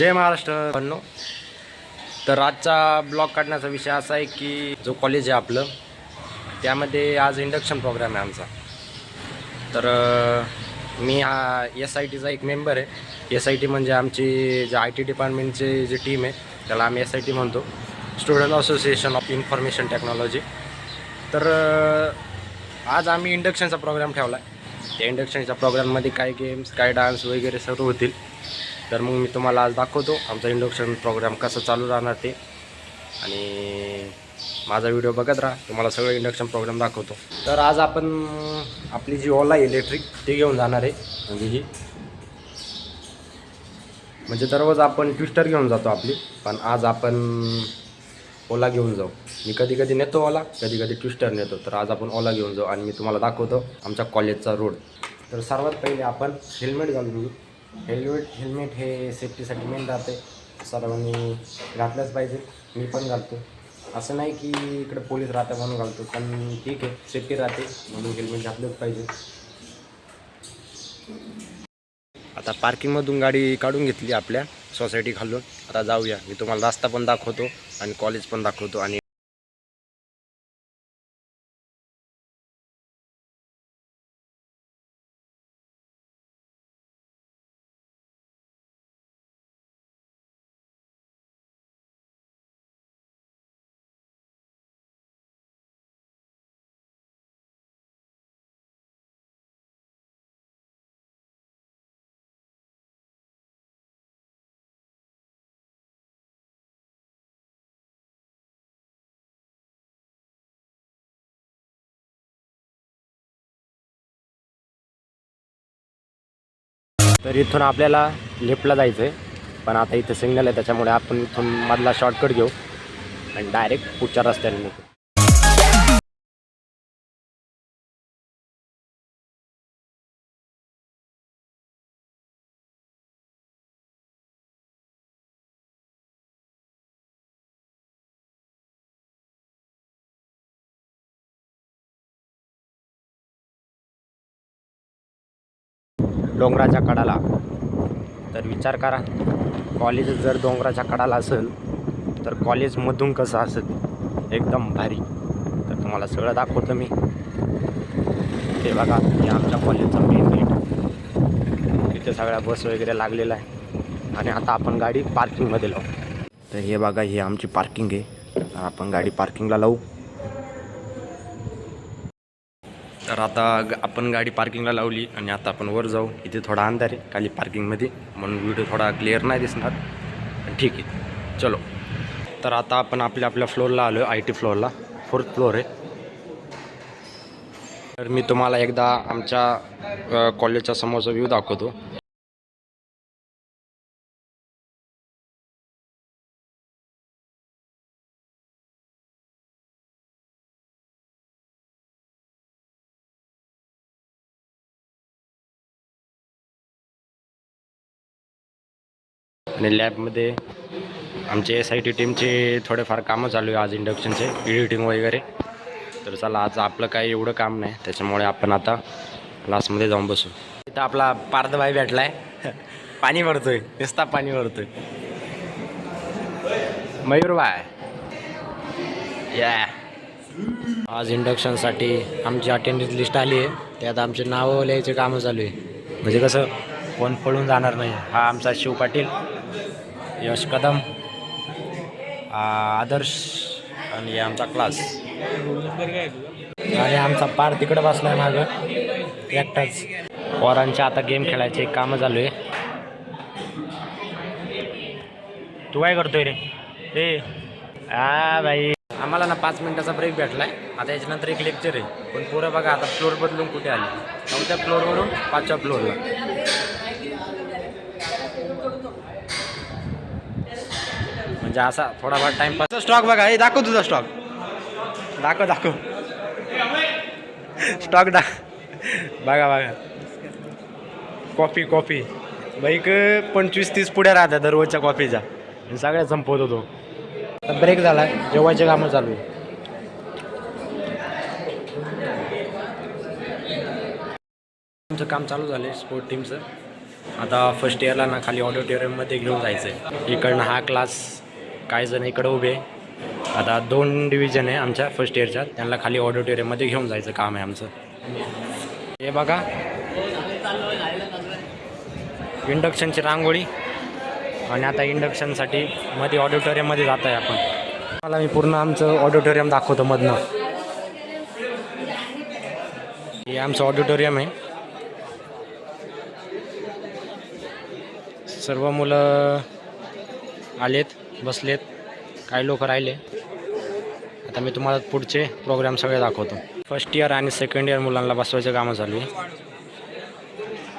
जय महाराष्ट्र बन्नो. तर आजचा ब्लॉग काढण्याचा विषय असा आहे की जो कॉलेज आहे आपलं त्यामध्ये आज इंडक्शन प्रोग्राम आहे आमचा. तर मी हा SITचा एक मेंबर आहे. SIT म्हणजे आमची जे IT डिपार्टमेंटची जी टीम आहे त्याला आम्ही SIT म्हणतो, student association of information technology. तर आज आम्ही इंडक्शनचा प्रोग्राम ठेवला आहे. त्या इंडक्शनच्या प्रोग्राममध्ये काय गेम्स काय डान्स वगैरे सर्व होतील. तर मग मी तुम्हाला आज दाखवतो आमचा इंडक्शन प्रोग्राम कसा चालू राहणार ते, आणि माझा व्हिडिओ बघत राहा, तुम्हाला सगळं इंडक्शन प्रोग्राम दाखवतो. तर आज आपण आपली जी ओला इलेक्ट्रिक ती घेऊन जाणार आहे. म्हणजे दररोज आपण ट्विस्टर घेऊन जातो आपली, पण आज आपण ओला घेऊन जाऊ. मी कधी कधी नेतो ओला, कधी कधी ट्विस्टर नेतो. तर आज आपण ओला घेऊन जाऊ आणि मी तुम्हाला दाखवतो आमच्या कॉलेजचा रोड. तर सर्वात पहिले आपण हेल्मेट घालून घेऊ. हेल्मेट हे सेफ्टीसाठी मेन राहते, सर्वांनी घातलंच पाहिजे. मी पण घालतो. असं नाही की इकडे पोलीस राहते म्हणून घालतो, पण ठीक आहे, सेफ्टी राहते म्हणून हेल्मेट घातलंच पाहिजे. आता पार्किंगमधून गाडी काढून घेतली आपल्या सोसायटी खालून. आता जाऊया, मी तुम्हाला रस्ता पण दाखवतो आणि कॉलेज पण दाखवतो. आणि तर इथून आपल्याला लेफ्टला जायचं आहे, पण आता इथं सिग्नल आहे त्याच्यामुळे आपण इथून मधला शॉर्टकट घेऊ आणि डायरेक्ट पुढच्या रस्त्याने निघू. डोंगराच्या कडाला. तर विचार करा, कॉलेज जर डोंगराच्या कडाला असेल तर कॉलेजमधून कसं असेल, एकदम भारी. तर तुम्हाला सगळं दाखवतो मी. ते बघा, हे आमच्या कॉलेजचा मेन गेट. इथे सगळ्या बस वगैरे लागलेला आहे. आणि आता आपण गाडी पार्किंगमध्ये लावू. तर हे बघा, ही आमची पार्किंग आहे. तर आपण गाडी पार्किंगला लावू. तर आता आपण गाडी पार्किंगला लावली आणि आता आपण वर जाऊ. इथे थोडा अंधार आहे खाली पार्किंगमध्ये, म्हणून व्हिडिओ थोडा क्लिअर नाही दिसणार, पण ठीक आहे, चलो. तर आता आपण आपल्या फ्लोअरला आलो आहे, IT फ्लोअरला. 4th फ्लोअर आहे. तर मी तुम्हाला एकदा आमच्या कॉलेजच्या समोरचा व्ह्यू दाखवतो. आणि लॅबमध्ये आमचे SIT टीमचे थोडेफार कामं चालू आहे आज, इंडक्शनचे एडिटिंग वगैरे. तर चला, आज आपलं काही एवढं काम नाही, त्याच्यामुळे आपण आता क्लासमध्ये जाऊन बसू. इथं आपला पार्थभाई भेटला आहे. पाणी भरतोय, नुसता पाणी भरतोय. मयूरभाई या. आज इंडक्शनसाठी आमची अटेंडन्स लिस्ट आली आहे, त्यात आमचे नावं लिहायचे कामं चालू आहे. म्हणजे कसं कोण पळून जाणार नाही. हा आमचा शिव पाटील, यश कदम, आदर्श आणि हे आमचा क्लास. आणि आमचा पार तिकडं बसला आहे मागं एकटाच. पोरांचे आता गेम खेळायचे कामं चालू आहे. तू काय करतोय रे? ए भाई, आम्हाला ना 5 मिनिटाचा ब्रेक भेटला आहे. आता याच्यानंतर एक लेक्चर आहे, पण पुरं बघा आता फ्लोअर बदलून कुठे आले. 9थ्या फ्लोअरवरून 5व्या फ्लोअरला. म्हणजे असा थोडाफार टाइमपास. स्टॉक बघा, हे दाखव तुझा स्टॉक. दाखव स्टॉक बघा. कॉफी बाईक 25-30 पुढ्या राहत्या दररोजच्या कॉफीच्या. सगळ्यात संपवत होतो. ब्रेक झाला, जेवायचे कामं चालू आहे. आमचं काम चालू झालं स्पोर्ट टीमचं. आता फर्स्ट इयरला ना खाली ऑडिटोरियममध्ये घेऊन जायचं आहे. इकडनं हा क्लास काही जण इकडं उभे. आता 2 डिव्हिजन आहे आमच्या फर्स्ट इयरच्या, त्यांना खाली ऑडिटोरियममध्ये घेऊन जायचं काम आहे आमचं. हे बघा इंडक्शनची रांगोळी. आणि आता इंडक्शनसाठी मध्ये ऑडिटोरियममध्ये जात आहे आपण. मला मी पूर्ण आमचं ऑडिटोरियम दाखवतो मधनं. हे आमचं ऑडिटोरियम आहे. सर्व मुलं आलेत, बसलेत, काही लोक राहिले. आता मी तुम्हाला पुढचे प्रोग्राम सगळे दाखवतो. फर्स्ट इयर आणि सेकंड इयर मुलांना बसवायचं कामं चालू आहे.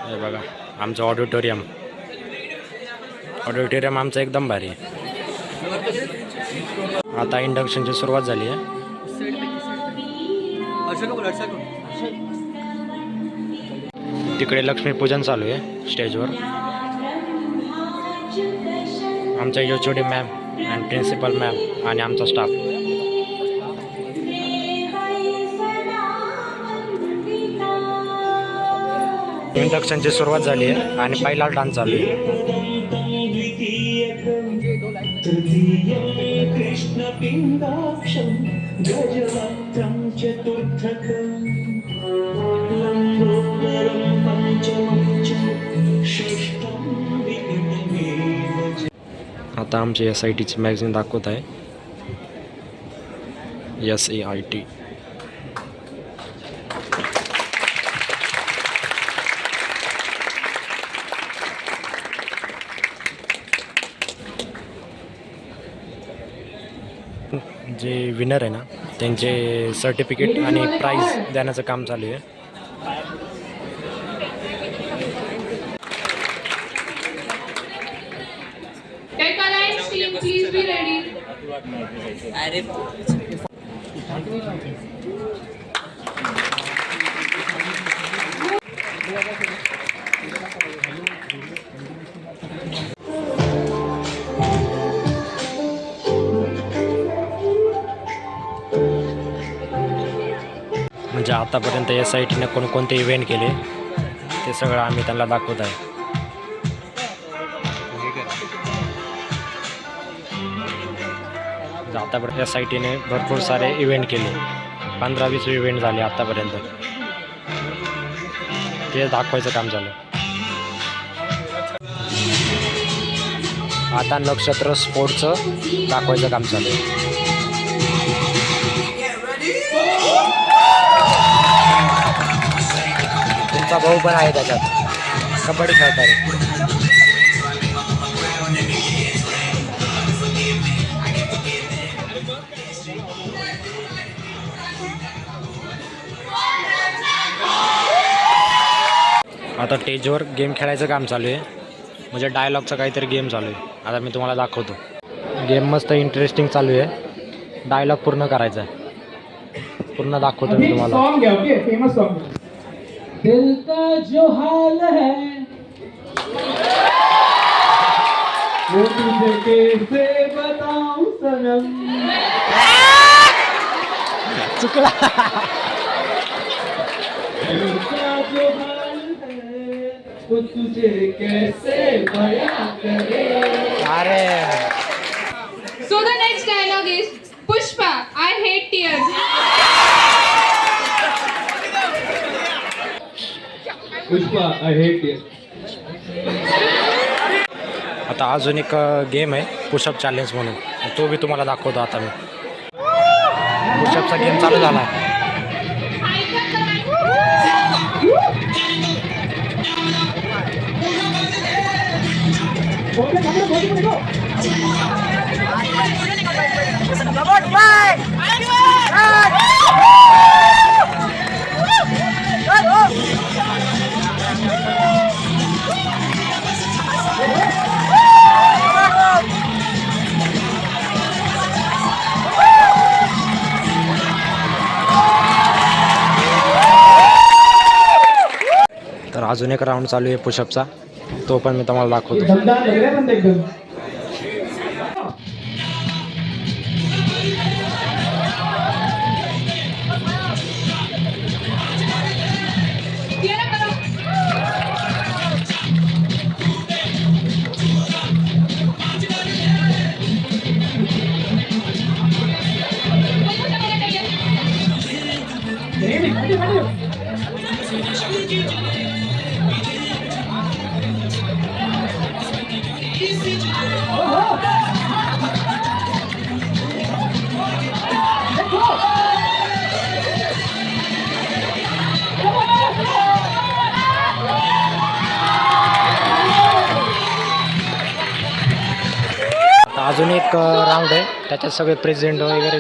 हे बघा आमचं ऑडिटोरियम. ऑडिटोरियम आमचं एकदम भारी आहे. आता इंडक्शनची सुरुवात झाली आहे. तिकडे लक्ष्मीपूजन चालू आहे स्टेजवर. आमच्या HOD मॅम आणि प्रिन्सिपल मॅम आणि आमचा स्टाफ. इंडक्शनची सुरुवात झाली आहे आणि पहिला डान्स चालू आहे. आता आमची SITची मॅगझिन दाखवत आहे. SAIT. जे विनर आहे ना त्यांचे सर्टिफिकेट आणि प्राईज देण्याचं काम चालू आहे. Please be ready. म्हणजे आतापर्यंत SITने कोणकोणते इव्हेंट केले ते सगळं आम्ही त्यांना दाखवत आहे. आतापर्यंत SITने भरपूर सारे इव्हेंट केले. 15-20 इव्हेंट झाले आतापर्यंत. ते दाखवायचं काम झालं. आता नक्षत्र स्पोर्टचं दाखवायचं काम चालू आहे. तुमचा भाऊ पण आहे त्याच्यात, कबड्डी खेळणारे. आता स्टेजवर गेम खेळायचं काम चालू आहे. म्हणजे डायलॉगचं काहीतरी गेम चालू आहे. आता मी तुम्हाला दाखवतो. गेम मस्त इंटरेस्टिंग चालू आहे. डायलॉग पूर्ण करायचा आहे. पूर्ण दाखवतो मी तुम्हाला. सॉन्ग है, ओके, फेमस सॉन्ग है. दिल का जो हाल है वो तुझे कैसे बताऊं सनम. चुकला. दिल का जो हाल है वो तुझे कैसे बयां करे. अरे So the next dialogue is Pushpa, I hate tears. Pushpa, I hate tears. आता अजून एक गेम आहे पुशअप चॅलेंज म्हणून. तो बी तुम्हाला दाखवतो. आता मी पुशअपचा गेम चालू झाला आहे. तर अजून एक राऊंड चालू आहे पुशअपचा. तो पण मी तुम्हाला दाखवतो. दमदार लग रहा है बंदा एकदम. अजून एक राऊंड आहे, त्याच्यात सगळे प्रेसिडेंट वगैरे.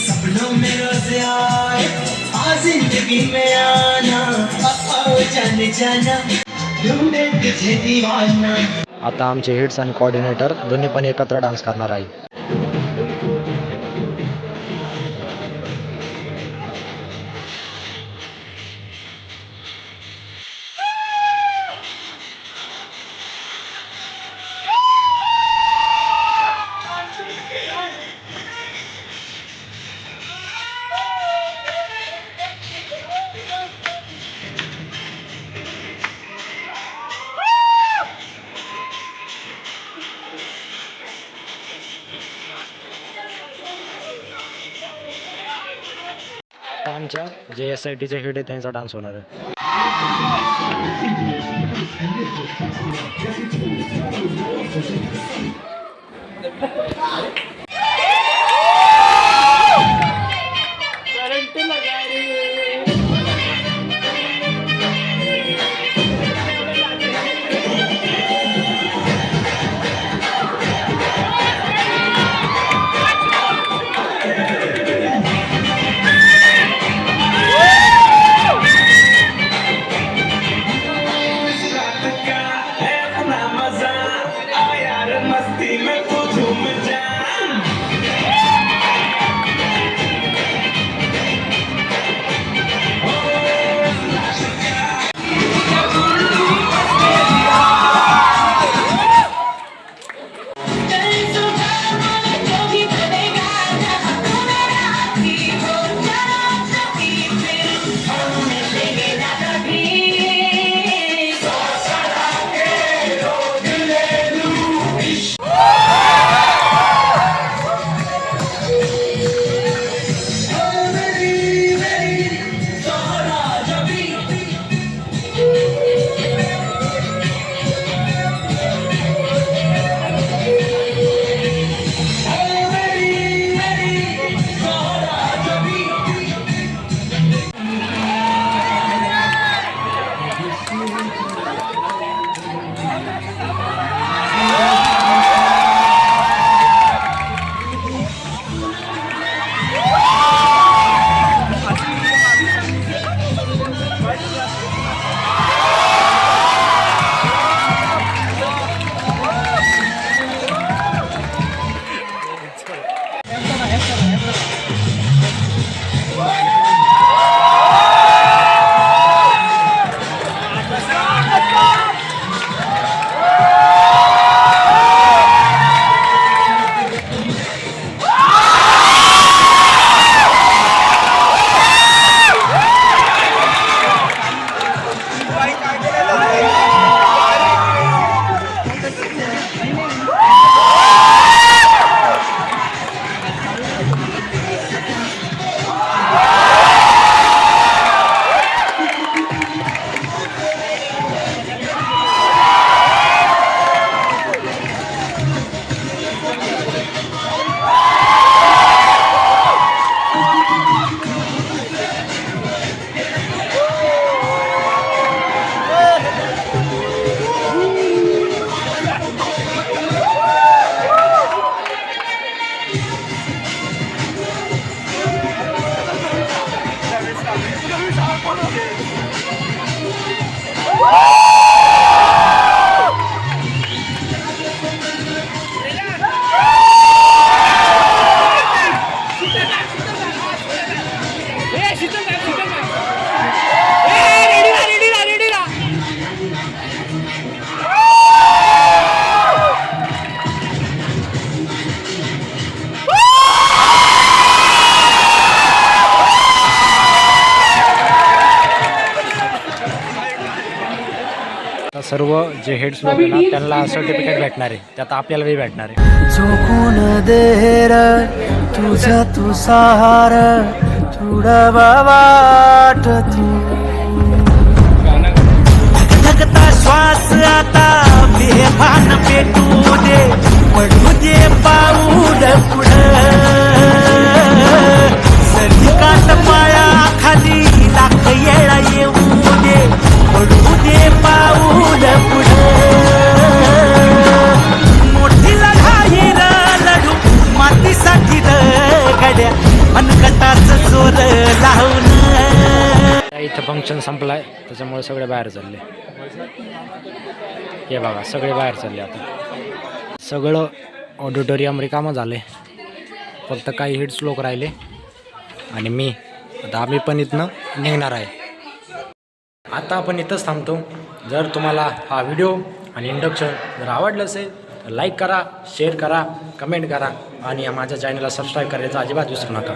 सपनों में रोज आए आ जिंदगी में आना जाने जाना ढूंढे तुझे दीवाना. आता आमचे हिट्स आणि कोऑर्डिनेटर दोन्ही पण एकत्र डान्स करणार आहे. आता आमच्या जे SITचे हेड आहे त्यांचा डान्स होणार आहे. मस्ती सर्व जे हेड्स लोक ना त्यांना सर्टिफिकेट भेटणार आहे, त्यात आपल्याला बी भेटणार आहे. झोकून देर तुझा तू सहार तुडवा वाट तू लगता श्वास आता बेभान पेटू दे पडू दे पाऊल पुढं सरकाट पाया खाली लाख येळा येऊ दे पडू दे पाऊल पुढं मोठी लढाई र लढू मातीसाठी र गड्या मनकटाच जोर लावून. इथं फंक्शन संपलाय त्याच्यामुळे सगळे बाहेर चालले. हे बघा सगळे बाहेर चालले. आता सगळं ऑडिटोरियम रिकामं झाले, फक्त काही हिट्स लोक राहिले आणि मी. आता आम्ही पण इथनं निघणार आहे. आता आपण इथंच थांबतो. जर तुम्हाला हा व्हिडिओ आणि इंडक्शन जर आवडलं असेल तर लाईक करा, शेअर करा, कमेंट करा आणि माझ्या चॅनलला सबस्क्राईब करायचं अजिबात विसरू नका.